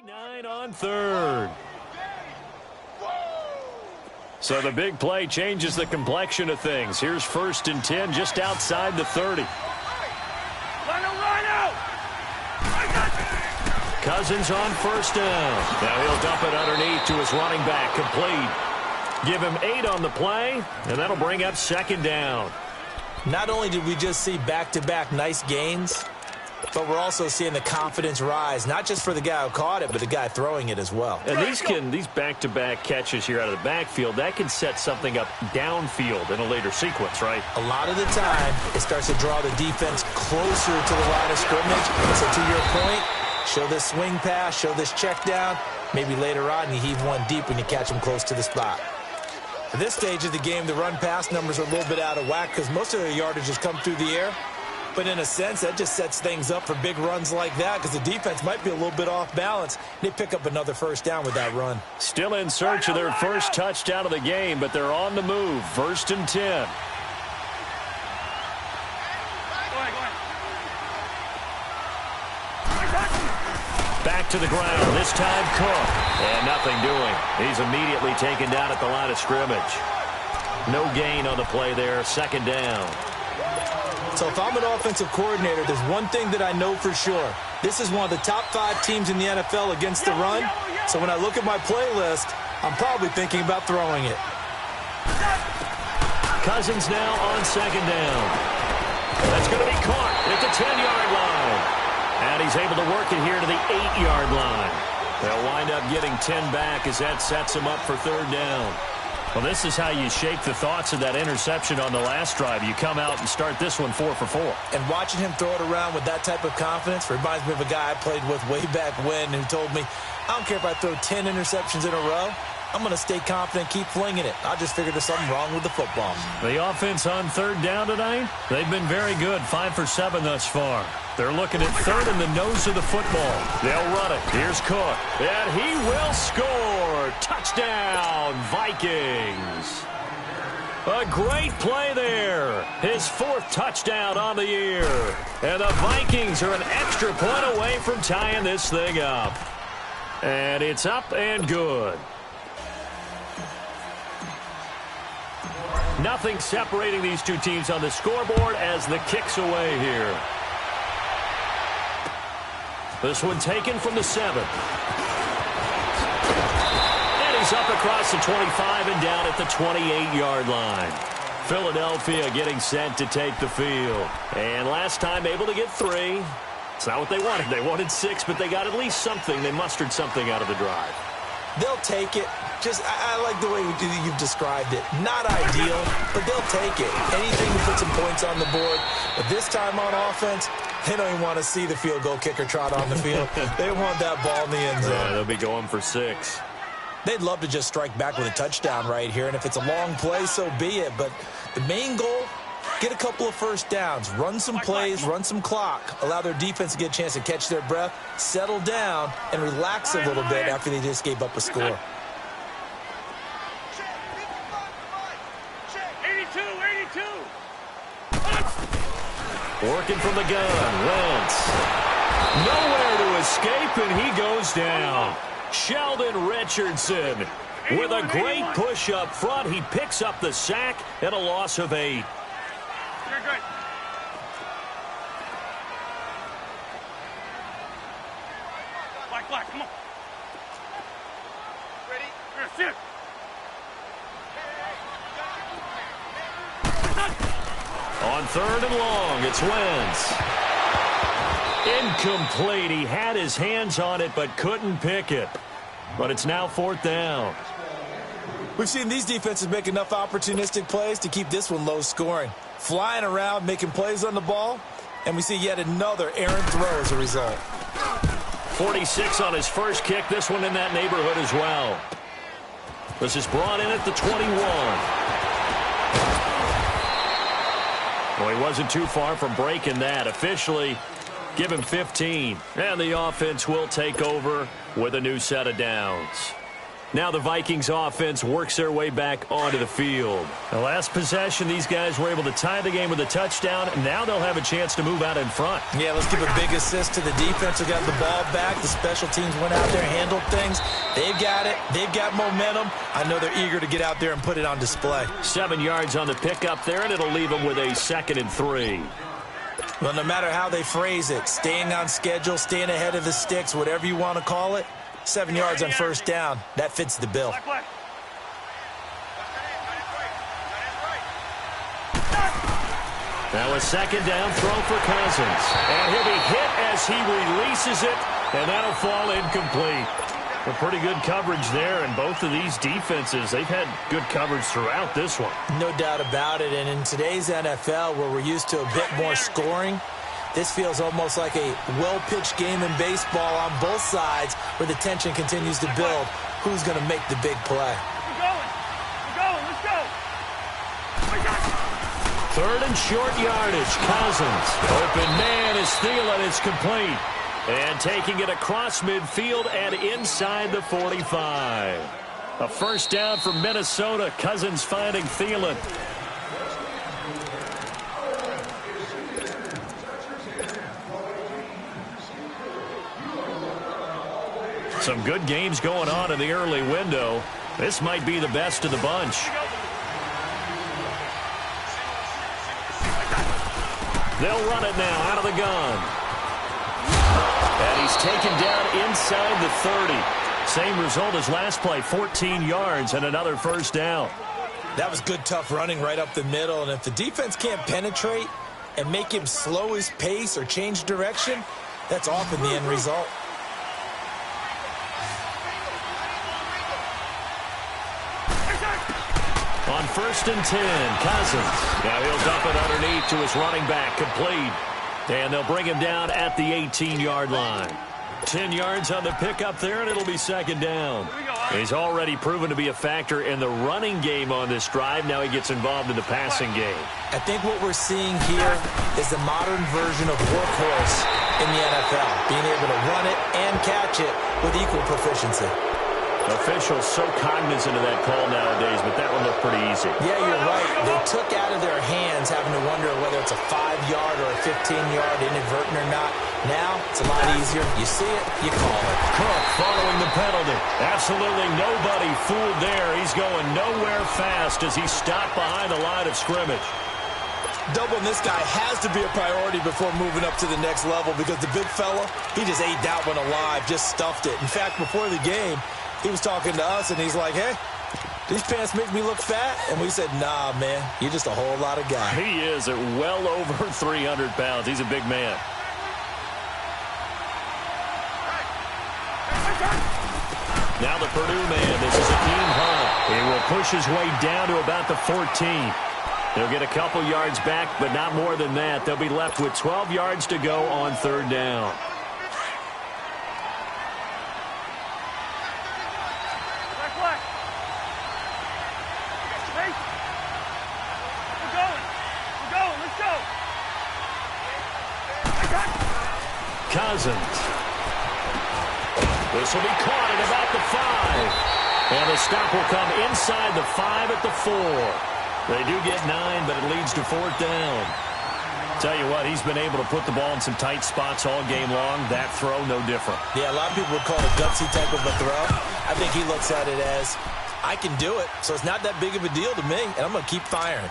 39 on third. So the big play changes the complexion of things. Here's 1st and 10 just outside the 30. Cousins on 1st down. Now he'll dump it underneath to his running back. Complete. Give him 8 on the play, and that'll bring up 2nd down. Not only did we just see back-to-back nice gains, but we're also seeing the confidence rise, not just for the guy who caught it, but the guy throwing it as well. And these back-to-back catches here out of the backfield, that can set something up downfield in a later sequence, right? A lot of the time, it starts to draw the defense closer to the line of scrimmage. So to your point, show this swing pass, show this check down. Maybe later on you heave one deep when you catch them close to the spot. At this stage of the game, the run-pass numbers are a little bit out of whack because most of their yardage has come through the air. But in a sense, that just sets things up for big runs like that because the defense might be a little bit off balance. They pick up another 1st down with that run. Still in search of their first touchdown of the game, but they're on the move. 1st and 10. Back to the ground. This time Cook. And nothing doing. He's immediately taken down at the line of scrimmage. No gain on the play there. 2nd down. So if I'm an offensive coordinator, there's one thing that I know for sure. This is one of the top 5 teams in the NFL against the run. So when I look at my playlist, I'm probably thinking about throwing it. Cousins now on 2nd down. That's going to be caught at the 10-yard line. And he's able to work it here to the 8-yard line. They'll wind up getting 10 back as that sets him up for 3rd down. Well, this is how you shake the thoughts of that interception on the last drive. You come out and start this one 4 for 4. And watching him throw it around with that type of confidence reminds me of a guy I played with way back when who told me, I don't care if I throw 10 interceptions in a row. I'm going to stay confident, keep flinging it. I just figured there's something wrong with the football. The offense on 3rd down tonight, they've been very good, 5 for 7 thus far. They're looking at 3rd in the nose of the football. They'll run it. Here's Cook. And he will score. Touchdown, Vikings. A great play there. His 4th touchdown on the year. And the Vikings are an extra point away from tying this thing up. And it's up and good. Nothing separating these two teams on the scoreboard as the kick's away here. This one taken from the 7. And he's up across the 25 and down at the 28-yard line. Philadelphia getting set to take the field. And last time able to get 3. It's not what they wanted. They wanted 6, but they got at least something. They mustered something out of the drive. They'll take it. I like the way you've described it. Not ideal, but they'll take it. Anything to put some points on the board. But this time on offense, they don't even want to see the field goal kicker trot on the field. They want that ball in the end zone. Yeah, they'll be going for 6. They'd love to just strike back with a touchdown right here. And if it's a long play, so be it. But the main goal, get a couple of 1st downs. Run some plays, run some clock. Allow their defense to get a chance to catch their breath, settle down, and relax a little bit after they just gave up a score. 82. Working from the gun, Wentz. Nowhere to escape, and he goes down. Sheldon Richardson with a great push up front. He picks up the sack and a loss of 8. You're good. Black, come on. Ready? Sit. On 3rd and long, it's Wentz. Incomplete. He had his hands on it but couldn't pick it. But it's now 4th down. We've seen these defenses make enough opportunistic plays to keep this one low scoring. Flying around, making plays on the ball, and we see yet another errant throw as a result. 46 on his first kick. This one in that neighborhood as well. This is brought in at the 21. Well, he wasn't too far from breaking that. Officially, give him 15. And the offense will take over with a new set of downs. Now the Vikings offense works their way back onto the field. The last possession, these guys were able to tie the game with a touchdown. Now they'll have a chance to move out in front. Yeah, let's give a big assist to the defense who got the ball back. The special teams went out there and handled things. They've got it. They've got momentum. I know they're eager to get out there and put it on display. 7 yards on the pickup there, and it'll leave them with a 2nd and 3. Well, no matter how they phrase it, staying on schedule, staying ahead of the sticks, whatever you want to call it, 7 yards on first down, that fits the bill. Now a 2nd down throw for Cousins. And he'll be hit as he releases it, and that'll fall incomplete. A pretty good coverage there, and both of these defenses, they've had good coverage throughout this one. No doubt about it, and in today's NFL, where we're used to a bit more scoring, this feels almost like a well-pitched game in baseball on both sides where the tension continues to build. Who's going to make the big play? We're going, let's go. 3rd and short yardage, Cousins. Open man is Thielen, it's complete. And taking it across midfield and inside the 45. A first down for Minnesota. Cousins finding Thielen. Some good games going on in the early window. This might be the best of the bunch. They'll run it now out of the gun. And he's taken down inside the 30. Same result as last play, 14 yards and another first down. That was good, tough running right up the middle. And if the defense can't penetrate and make him slow his pace or change direction, that's often the end result. On 1st and 10, Cousins. Now he'll dump it underneath to his running back, complete. And they'll bring him down at the 18-yard line. 10 yards on the pickup there, and it'll be 2nd down. He's already proven to be a factor in the running game on this drive. Now he gets involved in the passing game. I think what we're seeing here is the modern version of workhorse in the NFL, being able to run it and catch it with equal proficiency. Officials so cognizant of that call nowadays, but that one looked pretty easy. Yeah, you're right. They took out of their hands having to wonder whether it's a 5-yard or a 15-yard inadvertent or not. Now, it's a lot easier. You see it, you call it. Cook following the penalty. Absolutely nobody fooled there. He's going nowhere fast as he stopped behind the line of scrimmage. Doubling this guy has to be a priority before moving up to the next level because the big fella, he just ate that one alive, just stuffed it. In fact, before the game, he was talking to us, and he's like, hey, these pants make me look fat? And we said, nah, man, you're just a whole lot of guy. He is at well over 300 pounds. He's a big man. Now the Purdue man, this is Akeem Hunt. He will push his way down to about the 14. He'll get a couple yards back, but not more than that. They'll be left with 12 yards to go on 3rd down. Cousins. This will be caught at about the 5. And the stop will come inside the 5 at the 4. They do get 9, but it leads to 4th down. Tell you what, he's been able to put the ball in some tight spots all game long. That throw, no different. Yeah, a lot of people would call it a gutsy type of a throw. I think he looks at it as, I can do it, so it's not that big of a deal to me, and I'm going to keep firing.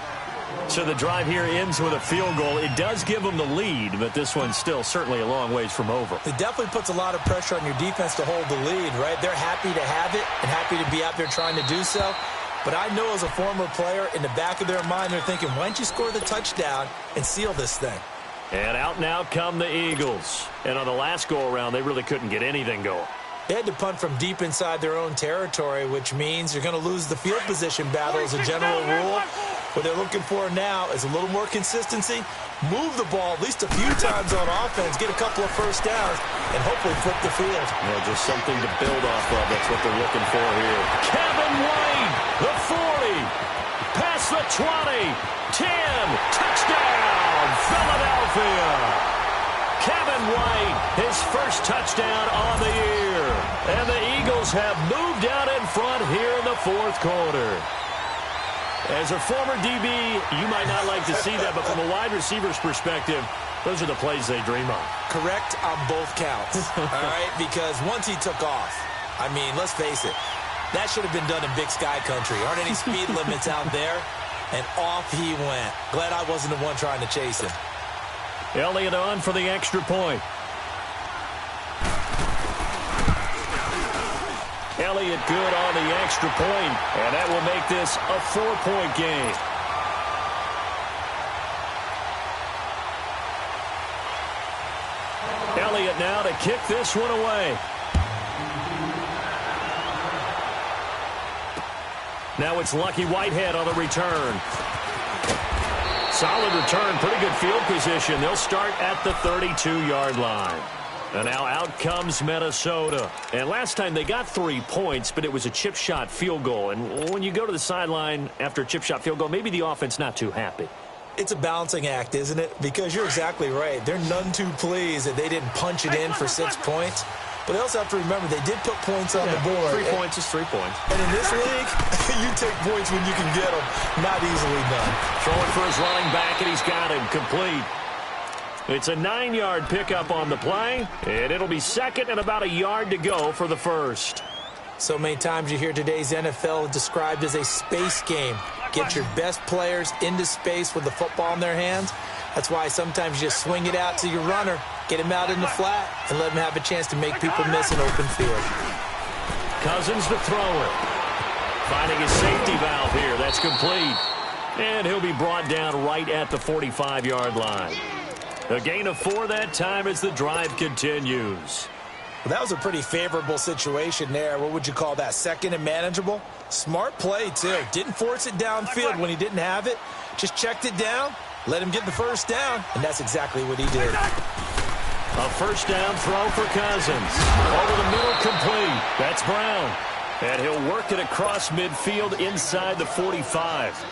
So the drive here ends with a field goal. It does give them the lead, but this one's still certainly a long ways from over. It definitely puts a lot of pressure on your defense to hold the lead, right? They're happy to have it and happy to be out there trying to do so. But I know as a former player, in the back of their mind, they're thinking, why don't you score the touchdown and seal this thing? And out and out come the Eagles. And on the last go-around, they really couldn't get anything going. They had to punt from deep inside their own territory, which means you're going to lose the field position battle as a general rule. What they're looking for now is a little more consistency, move the ball at least a few times on offense, get a couple of first downs, and hopefully flip the field. Yeah, just something to build off of. That's what they're looking for here. Kevin White, the 40, past the 20, 10, touchdown, Philadelphia. Kevin White, his first touchdown on the year. And the Eagles have moved out in front here in the fourth quarter. As a former DB, you might not like to see that, but from a wide receiver's perspective, those are the plays they dream of. Correct on both counts, all right? Because once he took off, I mean, let's face it, that should have been done in Big Sky country. Aren't any speed limits out there? And off he went. Glad I wasn't the one trying to chase him. Elliott on for the extra point. Elliott good on the extra point, and that will make this a 4-point game. Elliott now to kick this one away. Now it's Lucky Whitehead on the return. Solid return, pretty good field position. They'll start at the 32-yard line. And now out comes Minnesota. And last time they got 3 points, but it was a chip shot field goal. And when you go to the sideline after a chip shot field goal, maybe the offense not too happy. It's a balancing act, isn't it? Because you're exactly right. They're none too pleased that they didn't punch it in for 6 points. But they also have to remember they did put points on the board. 3 points is 3 points. And in this league, you take points when you can get them. Not easily done. Throwing for his running back, and he's got him complete. It's a 9-yard pickup on the play, and it'll be second and about a yard to go for the first. So many times you hear today's NFL described as a space game. Get your best players into space with the football in their hands. That's why sometimes you just swing it out to your runner, get him out in the flat, and let him have a chance to make people miss an open field. Cousins to throw it. Finding his safety valve here. That's complete. And he'll be brought down right at the 45-yard line. A gain of 4 that time as the drive continues. Well, that was a pretty favorable situation there. What would you call that? Second and manageable? Smart play, too. Didn't force it downfield when he didn't have it. Just checked it down, let him get the first down, and that's exactly what he did. A first down throw for Cousins. Over the middle, complete. That's Brown. And he'll work it across midfield inside the 45.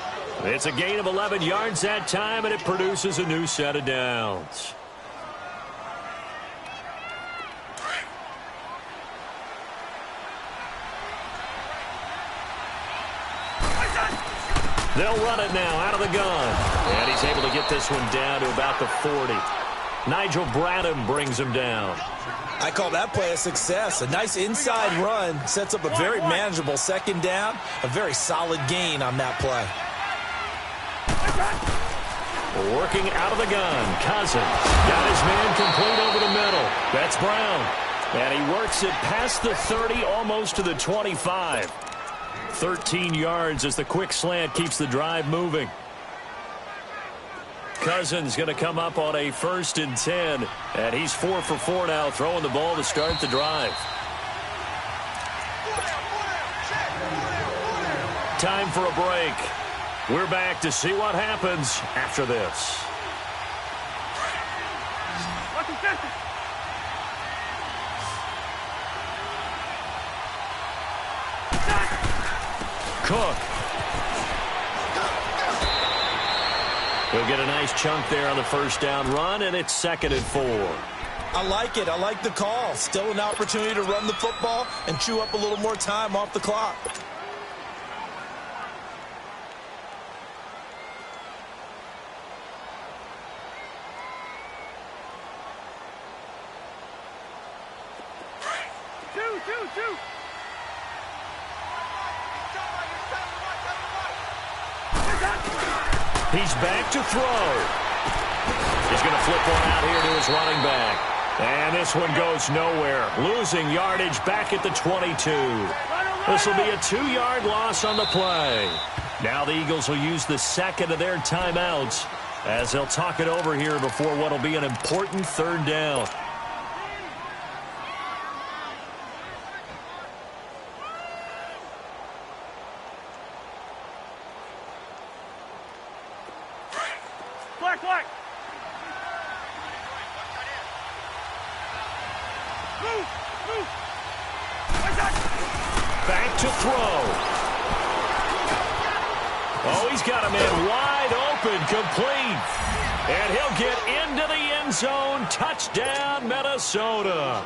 It's a gain of 11 yards that time, and it produces a new set of downs. They'll run it now out of the gun. And he's able to get this one down to about the 40. Nigel Bradham brings him down. I call that play a success. A nice inside run sets up a very manageable second down. A very solid gain on that play. Working out of the gun. Cousins got his man complete over the middle. That's Brown. And he works it past the 30, almost to the 25. 13 yards as the quick slant keeps the drive moving. Cousins going to come up on a 1st and 10. And he's 4 for 4 now, throwing the ball to start the drive. Time for a break. We're back to see what happens after this. Cook. He'll get a nice chunk there on the first down run, and it's 2nd and 4. I like it. I like the call. Still an opportunity to run the football and chew up a little more time off the clock. He's back to throw. He's going to flip one out here to his running back. And this one goes nowhere. Losing yardage back at the 22. This will be a 2-yard loss on the play. Now the Eagles will use the second of their timeouts as they'll talk it over here before what will be an important 3rd down. Black. Move. Back to throw. Oh, he's got a man wide open, complete. And he'll get into the end zone. Touchdown, Minnesota.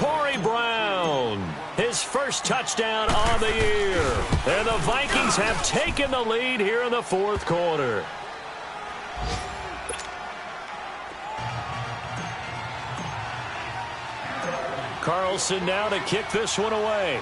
Corey Brown. His first touchdown on the year. And the Vikings have taken the lead here in the fourth quarter. Carlson now to kick this one away.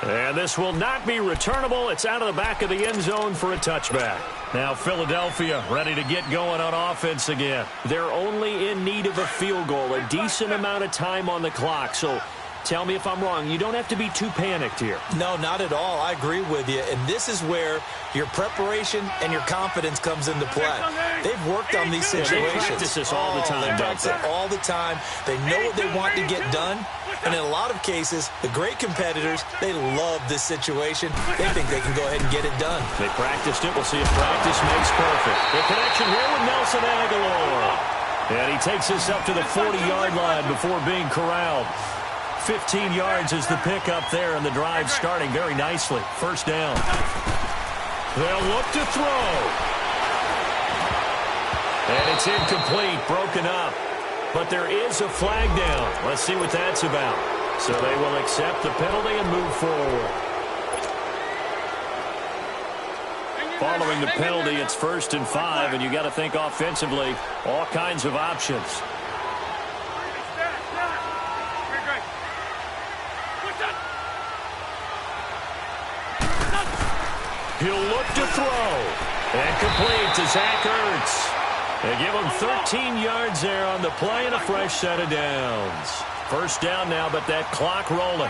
And this will not be returnable. It's out of the back of the end zone for a touchback. Now Philadelphia ready to get going on offense again. They're only in need of a field goal, a decent amount of time on the clock. So tell me if I'm wrong. You don't have to be too panicked here. No, not at all. I agree with you. And this is where your preparation and your confidence comes into play. They've worked on these situations. They practice this all the time. They practice it all the time. They know what they want to get done. And in a lot of cases, the great competitors, they love this situation. They think they can go ahead and get it done. They practiced it. We'll see if practice makes perfect. The connection here with Nelson Aguilar. And he takes this up to the 40-yard line before being corralled. 15 yards is the pickup there, and the drive starting very nicely. First down. They'll look to throw. And it's incomplete, broken up. But there is a flag down. Let's see what that's about. So they will accept the penalty and move forward. Following the penalty, it's 1st and 5, and you got to think offensively, all kinds of options. He'll look to throw. And complete to Zach Ertz. They give him 13 yards there on the play and a fresh set of downs. First down now, but that clock rolling.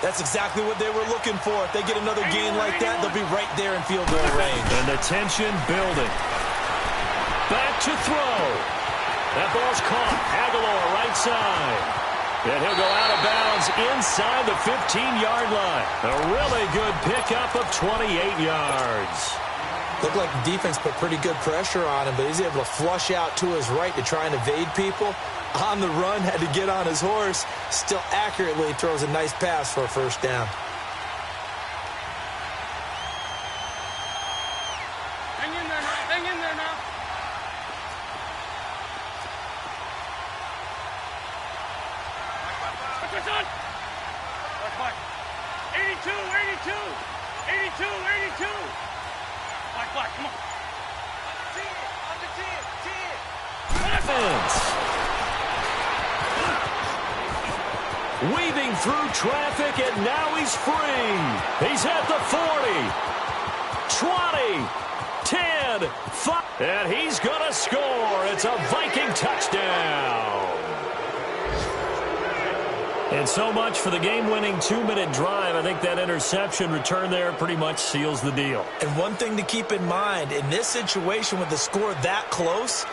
That's exactly what they were looking for. If they get another gain like that, they'll be right there in field goal range. And the tension building. Back to throw. That ball's caught. Aguilar right side. And he'll go out of bounds inside the 15-yard line. A really good pickup of 28 yards. Looked like the defense put pretty good pressure on him, but he's able to flush out to his right to try and evade people. On the run, had to get on his horse. Still accurately throws a nice pass for a first down. Hang in there now. Hang in there now. What's on? Black. 82, 82. 82, 82. Black, come on. Up to 10, 10. Weaving through traffic, and now he's free. He's at the 40, 20, 10, 5. And he's going to score. It's a Viking touchdown. And so much for the game-winning 2-minute drive. I think that interception return there pretty much seals the deal. And one thing to keep in mind, in this situation with the score that close,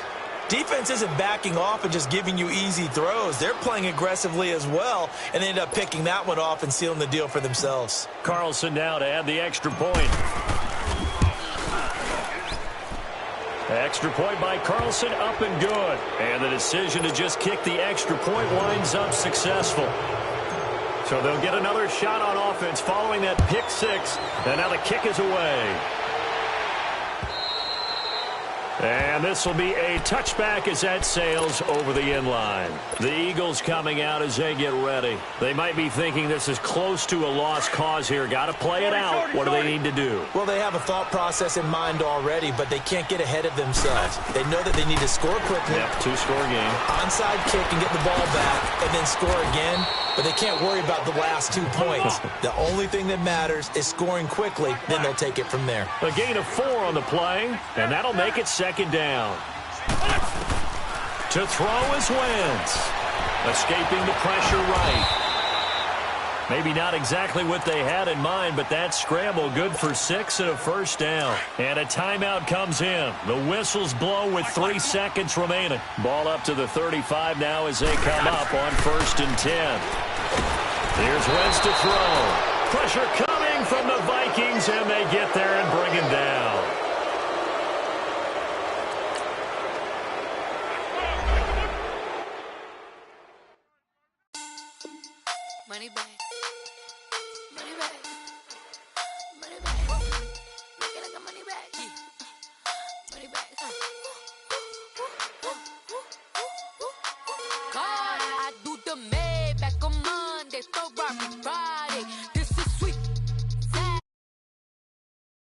defense isn't backing off and just giving you easy throws. They're playing aggressively as well, and they end up picking that one off and sealing the deal for themselves. Carlson now to add the extra point. Extra point by Carlson, up and good. And the decision to just kick the extra point winds up successful. So they'll get another shot on offense following that pick six. And now the kick is away. And this will be a touchback as that sails over the end line. The Eagles coming out as they get ready. They might be thinking this is close to a lost cause here. Got to play it out. What do they need to do? Well, they have a thought process in mind already, but they can't get ahead of themselves. They know that they need to score quickly. Yep, two-score game. Onside kick and get the ball back and then score again. But they can't worry about the last 2 points. The only thing that matters is scoring quickly. Then they'll take it from there. A gain of 4 on the play, and that'll make it second down. To throw is Wentz. Escaping the pressure right. Maybe not exactly what they had in mind, but that scramble good for 6 and a first down. And a timeout comes in. The whistles blow with 3 seconds remaining. Ball up to the 35 now as they come up on 1st and 10. Here's Wentz to throw. Pressure coming from the Vikings, and they get there and bring him down. Money bag. Money bag. Money bag. Make it like a money bag. Yeah. Money bag. PS4 Broadcast.